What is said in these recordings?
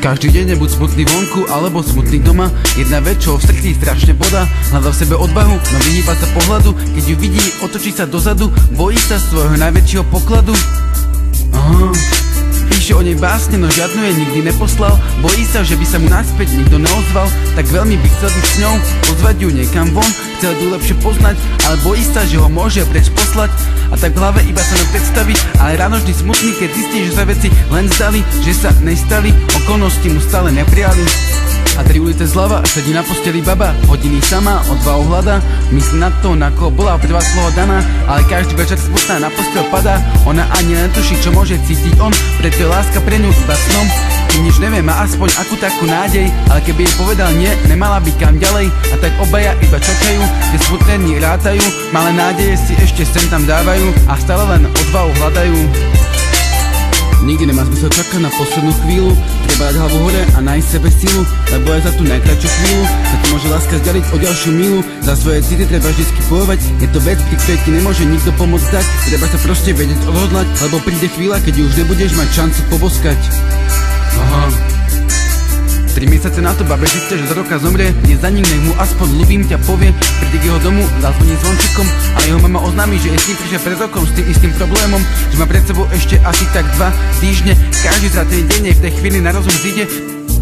Každý deň je buď smutný vonku, alebo smutný doma. Jedna vec, čo v srdci strašne bodá, hľadá v sebe odvahu, no vyhýba sa pohľadu. Keď ju vidí, otočí sa dozadu, bojí sa svojho najväčšieho pokladu. Aha. Píše o nej básne, no žiadnu jej nikdy neposlal. Bojí sa, že by sa mu naspäť nikto neozval. Tak veľmi by chcel byť s ňou, pozvať ju niekam von. Chcel ju lepšie poznať, ale bojí sa, že ho môže preč poslať. A tak v hlave iba sa mu predstaví, ale ráno vždy smutný, keď zistí, že sa veci len zdali, že sa nestali, okolnosti mu stále neprijali. A 3 ulice zľava sedí na posteli baba, hodiny sama, odvahu hľada. Myslí na to, na koho bola prvá slovo daná, ale každý večer smutná na postel padá. Ona ani netuší, čo môže cítiť on, preto je láska pre ňu iba snom. Keď nič nevie, má aspoň akú takú nádej, ale keby jej povedal nie, nemala by kam ďalej. A tak obaja iba čakajú, tie smutné dni rátajú, malé nádeje si ešte sem tam dávajú a stále len odvahu hľadajú. Nikdy nemá zmysel čakať na poslednú chvíľu, treba dať hlavu hore a nájsť sebe silu, lebo aj za tú najkračšiu chvíľu sa ti môže láska zďaliť o ďalšiu milu. Za svoje city treba vždycky bojovať, je to vec, pri ktorej ti nemôže nikto pomôcť dať. Treba sa proste vedieť odhodlať, lebo príde chvíľa, keď už nebudeš mať šancu poboskať. Aha. 3 mesiace na to babe zistia, že za roka zomrie, nie za ním, nech mu aspoň ľúbim ťa povie. Príde k jeho domu, zazvoní zvončikom, ale jeho mama oznámi, že je s ním prišiel pred rokom s tým istým problémom, že má pred sebou ešte asi tak 2 týždne. Každý za ten deň jej v tej chvíli na rozum zíde.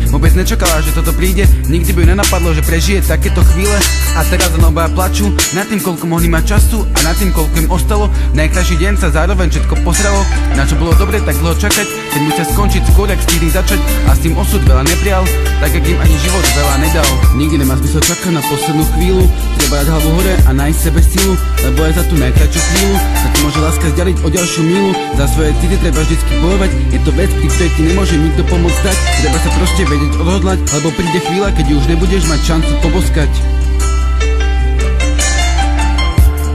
Vôbec nečakala, že toto príde, nikdy by ju nenapadlo, že prežije takéto chvíle. A teraz len obaja plačú nad tým, koľko mohli mať času a nad tým, koľko im ostalo. Najkrajší deň sa zároveň všetko posralo, na čo bolo dobre tak dlho čakať, keď musia skončiť skôr, ak stihli začať. A s tým osud veľa neprijal, tak jak im ani život veľa nedal. Nikdy nemá zmysel čakať na poslednú chvíľu, treba dať hlavu hore a nájsť sebe silu, lebo aj za tú najkračšiu chvíľu sa ti môže láska zďaliť o ďalšiu milu. Za svoje city treba vždycky bojovať, je to vec, pri ktorej ti nemôže nikto pomôcť dať. Treba sa proste vedieť odhodlať, lebo príde chvíľa, keď už nebudeš mať šancu poboskať.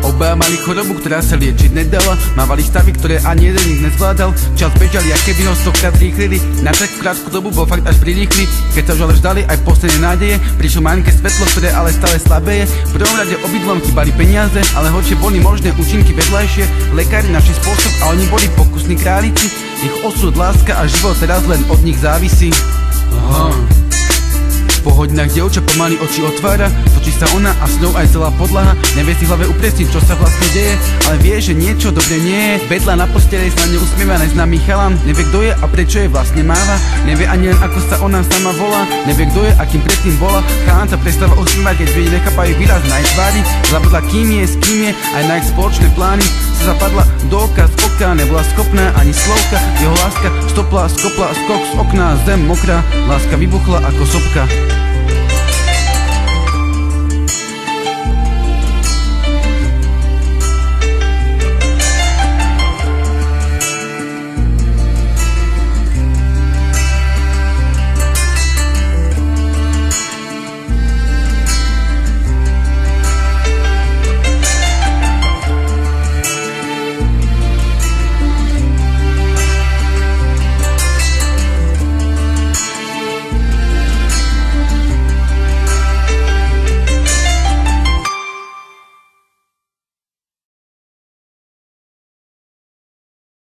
Obaja mali chorobu, ktorá sa liečiť nedala, mávali stavy, ktoré ani jeden ich nezvládal. Čas bežal, jak keby ho stokrát rýchlili, na tak krátku dobu bol fakt až prirýchli. Keď sa už ale vzdali aj posledné nádeje, prišlo malinké svetlo, ktoré ale stále slabé je. V prvom rade obidvom chýbali peniaze, ale hoďže boli možné účinky vedľajšie. Lekári našli spôsob a oni boli pokusní králici. Ich osud, láska a život teraz len od nich závisí. Aha. Po hodinách dievča pomaly oči otvára, točí sa ona a s ňou aj celá podlaha. Nevie si v hlave upresniť, čo sa vlastne deje, ale vie, že niečo dobre nie je. Vedľa na posteli sa na ňu usmieva neznámy chalan, nevie kto je a prečo je vlastne máva. Nevie ani len ako sa ona sama volá, nevie kto je a kým predtým bola. Chalan sa prestáva usmievať, keď ľudí nechápajú výraz na jej tvári. Zabudla kým je, s kým je, aj na ich spoločné plány. Sa zapadla do oka z oka, nebola schopná ani slovka. Jeho láska stopla, skopla, skok z okna, zem mokrá, láska vybuchla ako sopka.